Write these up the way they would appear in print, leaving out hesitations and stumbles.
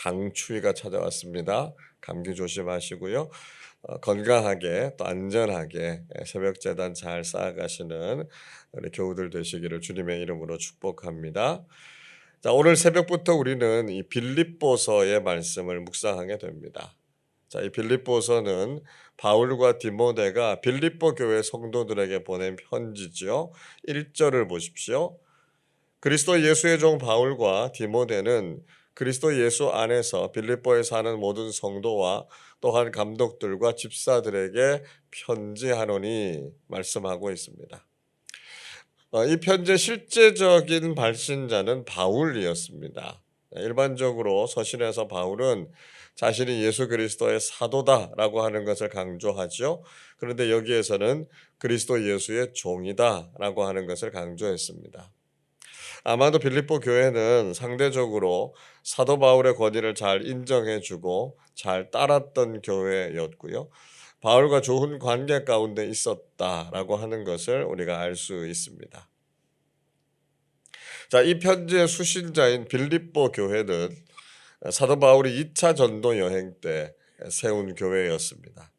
강추위가 찾아왔습니다. 감기 조심하시고요. 건강하게 또 안전하게 새벽 제단 잘 쌓아가시는 우리 교우들 되시기를 주님의 이름으로 축복합니다. 자, 오늘 새벽부터 우리는 이 빌립보서의 말씀을 묵상하게 됩니다. 자, 이 빌립보서는 바울과 디모데가 빌립보 교회 성도들에게 보낸 편지지요. 1절을 보십시오. 그리스도 예수의 종 바울과 디모데는 그리스도 예수 안에서 빌립보에 사는 모든 성도와 또한 감독들과 집사들에게 편지하노니 말씀하고 있습니다. 이 편지의 실제적인 발신자는 바울이었습니다. 일반적으로 서신에서 바울은 자신이 예수 그리스도의 사도다라고 하는 것을 강조하죠. 그런데 여기에서는 그리스도 예수의 종이다라고 하는 것을 강조했습니다. 아마도 빌립보 교회는 상대적으로 사도 바울의 권위를 잘 인정해주고 잘 따랐던 교회였고요. 바울과 좋은 관계 가운데 있었다라고 하는 것을 우리가 알 수 있습니다. 자, 이 편지의 수신자인 빌립보 교회는 사도 바울이 2차 전도 여행 때 세운 교회였습니다.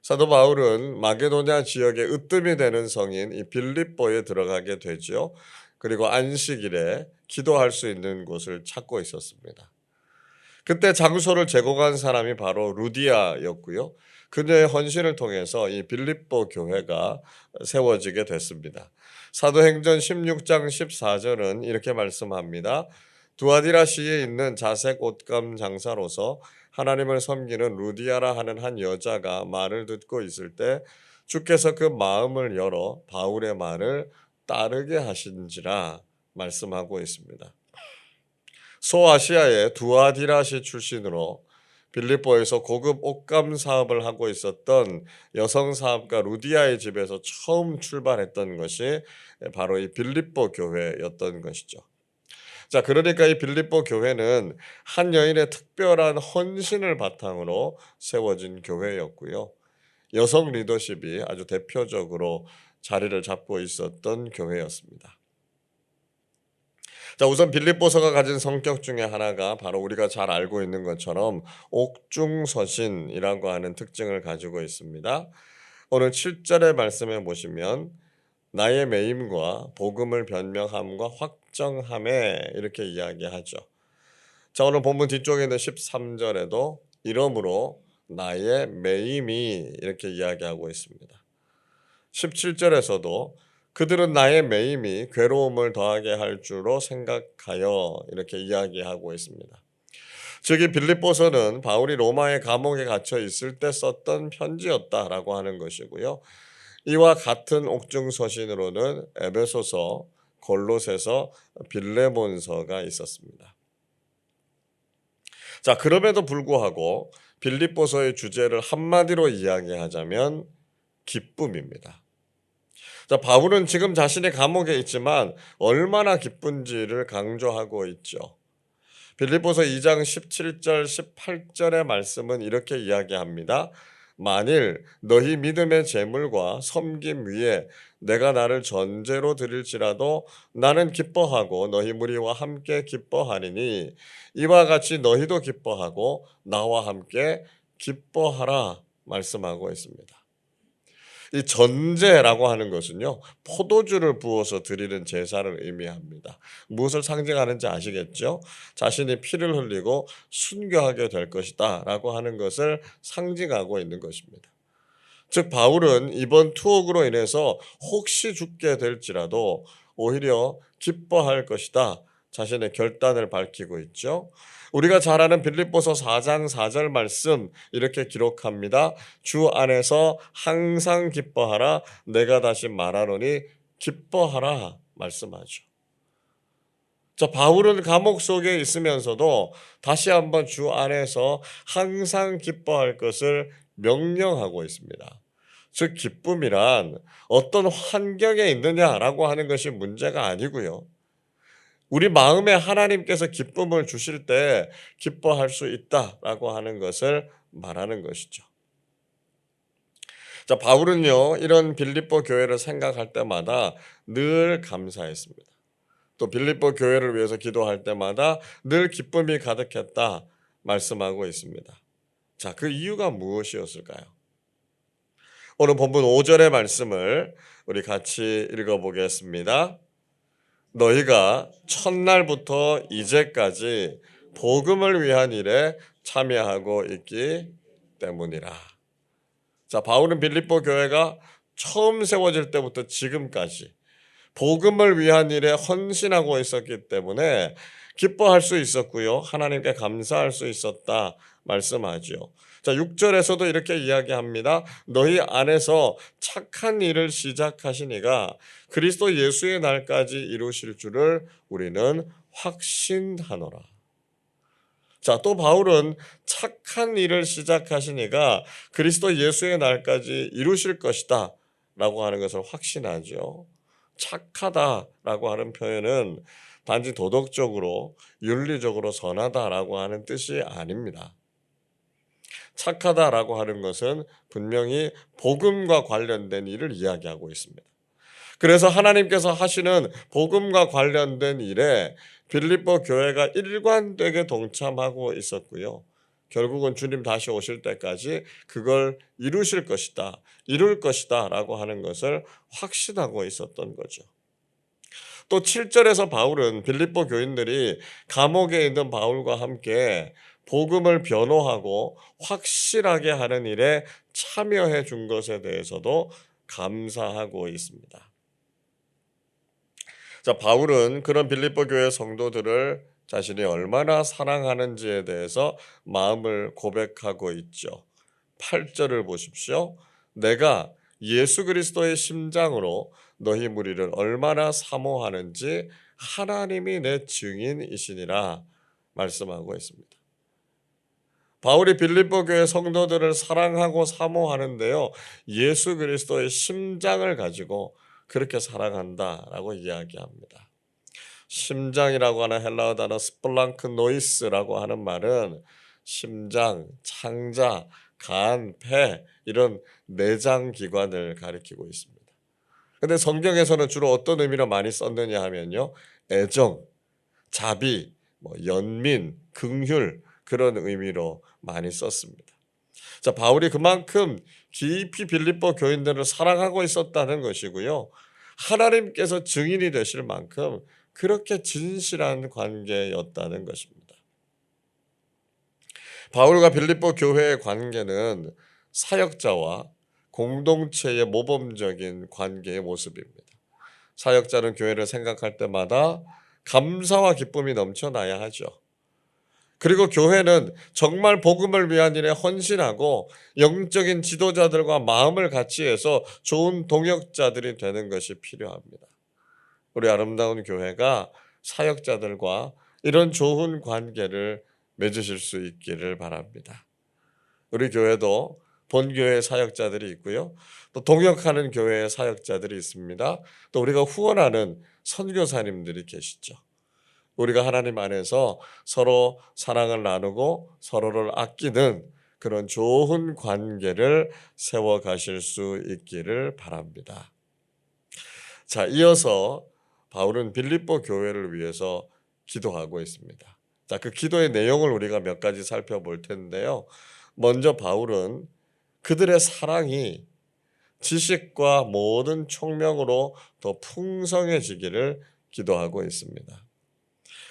사도 바울은 마게도냐 지역의 으뜸이 되는 성인 이 빌립보에 들어가게 되죠. 그리고 안식일에 기도할 수 있는 곳을 찾고 있었습니다. 그때 장소를 제공한 사람이 바로 루디아였고요. 그녀의 헌신을 통해서 이 빌립보 교회가 세워지게 됐습니다. 사도행전 16장 14절은 이렇게 말씀합니다. 두아디라시에 있는 자색 옷감 장사로서 하나님을 섬기는 루디아라 하는 한 여자가 말을 듣고 있을 때 주께서 그 마음을 열어 바울의 말을 따르게 하신지라 말씀하고 있습니다. 소아시아의 두아디라시 출신으로 빌립보에서 고급 옷감 사업을 하고 있었던 여성 사업가 루디아의 집에서 처음 출발했던 것이 바로 이 빌립보 교회였던 것이죠. 자, 그러니까 이 빌립보 교회는 한 여인의 특별한 헌신을 바탕으로 세워진 교회였고요. 여성 리더십이 아주 대표적으로 자리를 잡고 있었던 교회였습니다. 자, 우선 빌립보서가 가진 성격 중에 하나가 바로 우리가 잘 알고 있는 것처럼 옥중서신이라고 하는 특징을 가지고 있습니다. 오늘 7절의 말씀에 보시면 나의 매임과 복음을 변명함과 확정함에 이렇게 이야기하죠. 자, 오늘 본문 뒤쪽에 있는 13절에도 이러므로 나의 매임이 이렇게 이야기하고 있습니다. 17절에서도 그들은 나의 매임이 괴로움을 더하게 할 줄로 생각하여 이렇게 이야기하고 있습니다. 즉 이 빌립보서는 바울이 로마의 감옥에 갇혀 있을 때 썼던 편지였다라고 하는 것이고요. 이와 같은 옥중서신으로는 에베소서, 골로새서, 빌레몬서가 있었습니다. 자, 그럼에도 불구하고 빌립보서의 주제를 한마디로 이야기하자면 기쁨입니다. 자, 바울은 지금 자신이 감옥에 있지만 얼마나 기쁜지를 강조하고 있죠. 빌립보서 2장 17절 18절의 말씀은 이렇게 이야기합니다. 만일 너희 믿음의 재물과 섬김 위에 내가 나를 전제로 드릴지라도 나는 기뻐하고 너희 무리와 함께 기뻐하리니 이와 같이 너희도 기뻐하고 나와 함께 기뻐하라 말씀하고 있습니다. 이 전제라고 하는 것은요, 포도주를 부어서 드리는 제사를 의미합니다. 무엇을 상징하는지 아시겠죠? 자신이 피를 흘리고 순교하게 될 것이다 라고 하는 것을 상징하고 있는 것입니다. 즉 바울은 이번 투옥으로 인해서 혹시 죽게 될지라도 오히려 기뻐할 것이다, 자신의 결단을 밝히고 있죠. 우리가 잘 아는 빌립보서 4장 4절 말씀 이렇게 기록합니다. 주 안에서 항상 기뻐하라. 내가 다시 말하노니 기뻐하라 말씀하죠. 자, 바울은 감옥 속에 있으면서도 다시 한번 주 안에서 항상 기뻐할 것을 명령하고 있습니다. 즉 기쁨이란 어떤 환경에 있느냐라고 하는 것이 문제가 아니고요. 우리 마음에 하나님께서 기쁨을 주실 때 기뻐할 수 있다라고 하는 것을 말하는 것이죠. 자, 바울은요, 이런 빌립보 교회를 생각할 때마다 늘 감사했습니다. 또 빌립보 교회를 위해서 기도할 때마다 늘 기쁨이 가득했다 말씀하고 있습니다. 자, 그 이유가 무엇이었을까요? 오늘 본문 5절의 말씀을 우리 같이 읽어보겠습니다. 너희가 첫날부터 이제까지 복음을 위한 일에 참여하고 있기 때문이라. 자, 바울은 빌립보 교회가 처음 세워질 때부터 지금까지 복음을 위한 일에 헌신하고 있었기 때문에 기뻐할 수 있었고요. 하나님께 감사할 수 있었다 말씀하죠. 자, 6절에서도 이렇게 이야기합니다. 너희 안에서 착한 일을 시작하신 이가 그리스도 예수의 날까지 이루실 줄을 우리는 확신하노라. 자, 또 바울은 착한 일을 시작하신 이가 그리스도 예수의 날까지 이루실 것이다 라고 하는 것을 확신하죠. 착하다라고 하는 표현은 단지 도덕적으로 윤리적으로 선하다라고 하는 뜻이 아닙니다. 착하다라고 하는 것은 분명히 복음과 관련된 일을 이야기하고 있습니다. 그래서 하나님께서 하시는 복음과 관련된 일에 빌립보 교회가 일관되게 동참하고 있었고요. 결국은 주님 다시 오실 때까지 그걸 이루실 것이다, 이룰 것이다 라고 하는 것을 확신하고 있었던 거죠. 또 7절에서 바울은 빌립보 교인들이 감옥에 있는 바울과 함께 복음을 변호하고 확실하게 하는 일에 참여해 준 것에 대해서도 감사하고 있습니다. 자, 바울은 그런 빌립보 교회 성도들을 자신이 얼마나 사랑하는지에 대해서 마음을 고백하고 있죠. 8절을 보십시오. 내가 예수 그리스도의 심장으로 너희 무리를 얼마나 사모하는지 하나님이 내 증인이시니라 말씀하고 있습니다. 바울이 빌립보 교회 성도들을 사랑하고 사모하는데요. 예수 그리스도의 심장을 가지고 그렇게 사랑한다라고 이야기합니다. 심장이라고 하는 헬라어 단어 스플랑크노이스라고 하는 말은 심장, 창자, 간, 폐 이런 내장 기관을 가리키고 있습니다. 근데 성경에서는 주로 어떤 의미로 많이 썼느냐 하면요. 애정, 자비, 연민, 긍휼 그런 의미로 많이 썼습니다. 자, 바울이 그만큼 깊이 빌립보 교인들을 사랑하고 있었다는 것이고요. 하나님께서 증인이 되실 만큼 그렇게 진실한 관계였다는 것입니다. 바울과 빌립보 교회의 관계는 사역자와 공동체의 모범적인 관계의 모습입니다. 사역자는 교회를 생각할 때마다 감사와 기쁨이 넘쳐나야 하죠. 그리고 교회는 정말 복음을 위한 일에 헌신하고 영적인 지도자들과 마음을 같이 해서 좋은 동역자들이 되는 것이 필요합니다. 우리 아름다운 교회가 사역자들과 이런 좋은 관계를 맺으실 수 있기를 바랍니다. 우리 교회도 본교회 사역자들이 있고요. 또 동역하는 교회의 사역자들이 있습니다. 또 우리가 후원하는 선교사님들이 계시죠. 우리가 하나님 안에서 서로 사랑을 나누고 서로를 아끼는 그런 좋은 관계를 세워가실 수 있기를 바랍니다. 자, 이어서 바울은 빌립보 교회를 위해서 기도하고 있습니다. 자, 그 기도의 내용을 우리가 몇 가지 살펴볼 텐데요. 먼저 바울은 그들의 사랑이 지식과 모든 총명으로 더 풍성해지기를 기도하고 있습니다.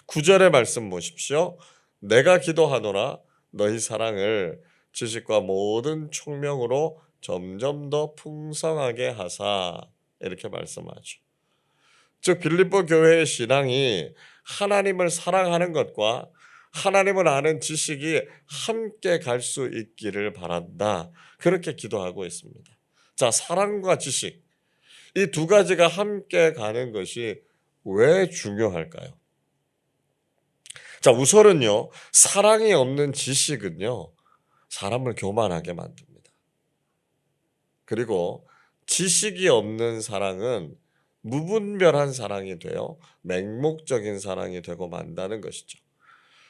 9절의 말씀 보십시오. 내가 기도하노라 너희 사랑을 지식과 모든 총명으로 점점 더 풍성하게 하사 이렇게 말씀하죠. 즉 빌립보 교회의 신앙이 하나님을 사랑하는 것과 하나님을 아는 지식이 함께 갈 수 있기를 바란다. 그렇게 기도하고 있습니다. 자, 사랑과 지식 이 두 가지가 함께 가는 것이 왜 중요할까요? 자, 우선은요. 사랑이 없는 지식은요. 사람을 교만하게 만듭니다. 그리고 지식이 없는 사랑은 무분별한 사랑이 되어 맹목적인 사랑이 되고 만다는 것이죠.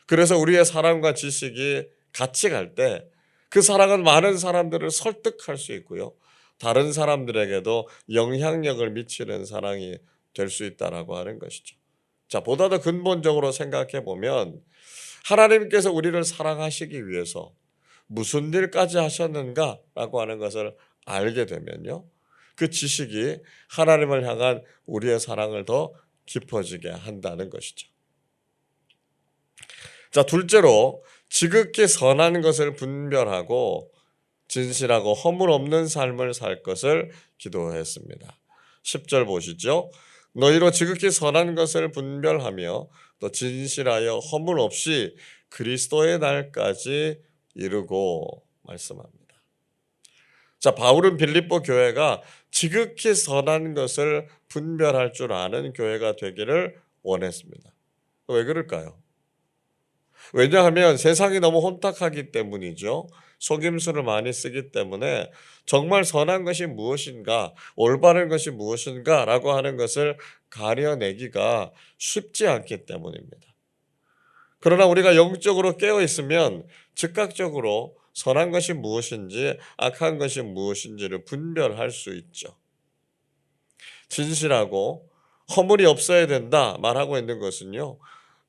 그래서 우리의 사랑과 지식이 같이 갈 때 그 사랑은 많은 사람들을 설득할 수 있고요. 다른 사람들에게도 영향력을 미치는 사랑이 될 수 있다라고 하는 것이죠. 자, 보다 더 근본적으로 생각해 보면 하나님께서 우리를 사랑하시기 위해서 무슨 일까지 하셨는가라고 하는 것을 알게 되면요, 그 지식이 하나님을 향한 우리의 사랑을 더 깊어지게 한다는 것이죠. 자, 둘째로 지극히 선한 것을 분별하고 진실하고 허물 없는 삶을 살 것을 기도했습니다. 10절 보시죠. 너희로 지극히 선한 것을 분별하며 또 진실하여 허물 없이 그리스도의 날까지 이루고 말씀합니다. 자, 바울은 빌립보 교회가 지극히 선한 것을 분별할 줄 아는 교회가 되기를 원했습니다. 왜 그럴까요? 왜냐하면 세상이 너무 혼탁하기 때문이죠. 속임수를 많이 쓰기 때문에 정말 선한 것이 무엇인가, 올바른 것이 무엇인가라고 하는 것을 가려내기가 쉽지 않기 때문입니다. 그러나 우리가 영적으로 깨어 있으면 즉각적으로 선한 것이 무엇인지 악한 것이 무엇인지를 분별할 수 있죠. 진실하고 허물이 없어야 된다 말하고 있는 것은요,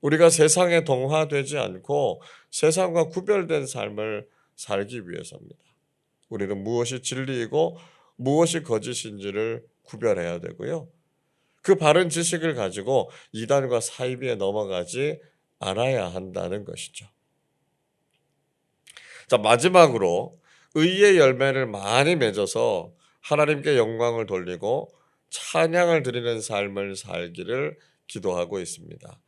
우리가 세상에 동화되지 않고 세상과 구별된 삶을 살기 위해서입니다. 우리는 무엇이 진리이고 무엇이 거짓인지를 구별해야 되고요, 그 바른 지식을 가지고 이단과 사이비에 넘어가지 않아야 한다는 것이죠. 자, 마지막으로 의의 열매를 많이 맺어서 하나님께 영광을 돌리고 찬양을 드리는 삶을 살기를 기도하고 있습니다.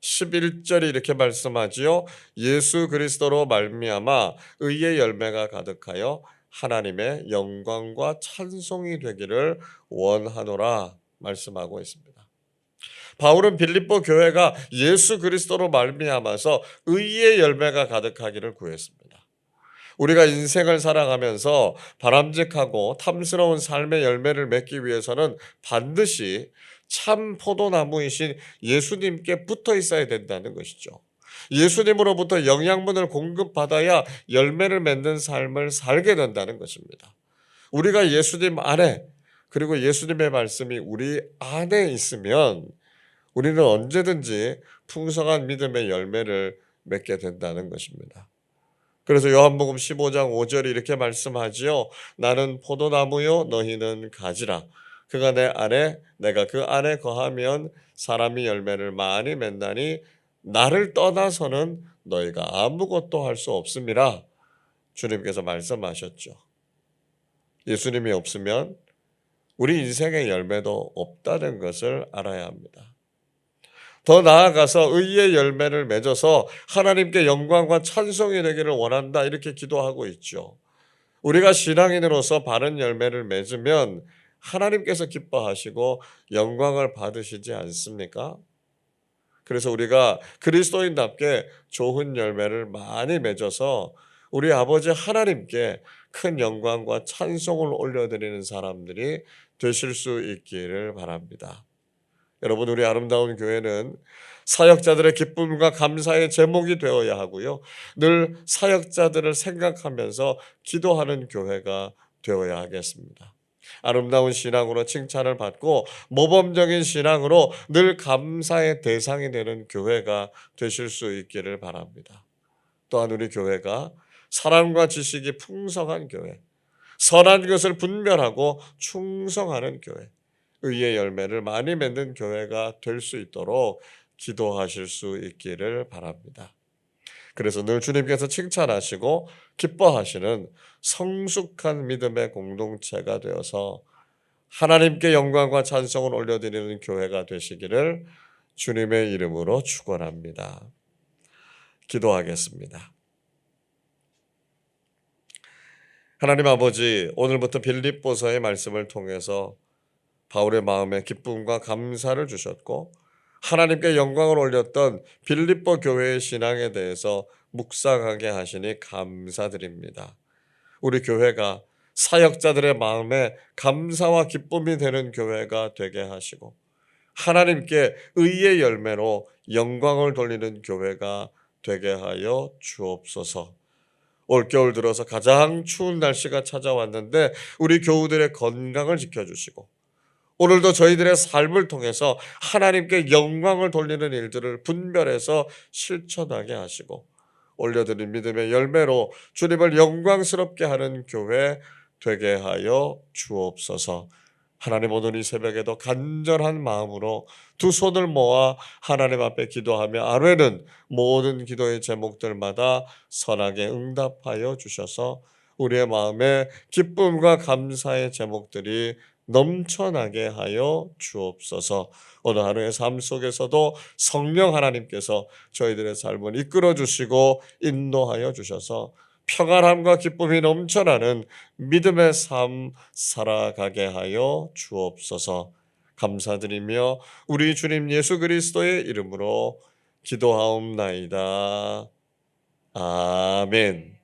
11절이 이렇게 말씀하지요. 예수 그리스도로 말미암아 의의 열매가 가득하여 하나님의 영광과 찬송이 되기를 원하노라 말씀하고 있습니다. 바울은 빌립보 교회가 예수 그리스도로 말미암아서 의의 열매가 가득하기를 구했습니다. 우리가 인생을 살아가면서 바람직하고 탐스러운 삶의 열매를 맺기 위해서는 반드시 참 포도나무이신 예수님께 붙어 있어야 된다는 것이죠. 예수님으로부터 영양분을 공급받아야 열매를 맺는 삶을 살게 된다는 것입니다. 우리가 예수님 안에, 그리고 예수님의 말씀이 우리 안에 있으면 우리는 언제든지 풍성한 믿음의 열매를 맺게 된다는 것입니다. 그래서 요한복음 15장 5절이 이렇게 말씀하지요. 나는 포도나무요 너희는 가지라. 그가 내 안에 내가 그 안에 거하면 사람이 열매를 많이 맺나니 나를 떠나서는 너희가 아무것도 할 수 없음이라 주님께서 말씀하셨죠. 예수님이 없으면 우리 인생의 열매도 없다는 것을 알아야 합니다. 더 나아가서 의의 열매를 맺어서 하나님께 영광과 찬송이 되기를 원한다 이렇게 기도하고 있죠. 우리가 신앙인으로서 바른 열매를 맺으면 하나님께서 기뻐하시고 영광을 받으시지 않습니까? 그래서 우리가 그리스도인답게 좋은 열매를 많이 맺어서 우리 아버지 하나님께 큰 영광과 찬송을 올려드리는 사람들이 되실 수 있기를 바랍니다. 여러분, 우리 아름다운 교회는 사역자들의 기쁨과 감사의 제목이 되어야 하고요, 늘 사역자들을 생각하면서 기도하는 교회가 되어야 하겠습니다. 아름다운 신앙으로 칭찬을 받고 모범적인 신앙으로 늘 감사의 대상이 되는 교회가 되실 수 있기를 바랍니다. 또한 우리 교회가 사랑과 지식이 풍성한 교회, 선한 것을 분별하고 충성하는 교회, 의의 열매를 많이 맺는 교회가 될 수 있도록 기도하실 수 있기를 바랍니다. 그래서 늘 주님께서 칭찬하시고 기뻐하시는 성숙한 믿음의 공동체가 되어서 하나님께 영광과 찬송을 올려드리는 교회가 되시기를 주님의 이름으로 축원합니다. 기도하겠습니다. 하나님 아버지, 오늘부터 빌립보서의 말씀을 통해서 바울의 마음에 기쁨과 감사를 주셨고 하나님께 영광을 올렸던 빌립보 교회의 신앙에 대해서 묵상하게 하시니 감사드립니다. 우리 교회가 사역자들의 마음에 감사와 기쁨이 되는 교회가 되게 하시고 하나님께 의의 열매로 영광을 돌리는 교회가 되게 하여 주옵소서. 올겨울 들어서 가장 추운 날씨가 찾아왔는데 우리 교우들의 건강을 지켜주시고 오늘도 저희들의 삶을 통해서 하나님께 영광을 돌리는 일들을 분별해서 실천하게 하시고 올려드린 믿음의 열매로 주님을 영광스럽게 하는 교회 되게 하여 주옵소서. 하나님, 오늘 이 새벽에도 간절한 마음으로 두 손을 모아 하나님 앞에 기도하며 아뢰는 모든 기도의 제목들마다 선하게 응답하여 주셔서 우리의 마음에 기쁨과 감사의 제목들이 넘쳐나게 하여 주옵소서. 오늘 하루의 삶 속에서도 성령 하나님께서 저희들의 삶을 이끌어 주시고 인도하여 주셔서 평안함과 기쁨이 넘쳐나는 믿음의 삶 살아가게 하여 주옵소서. 감사드리며 우리 주님 예수 그리스도의 이름으로 기도하옵나이다. 아멘.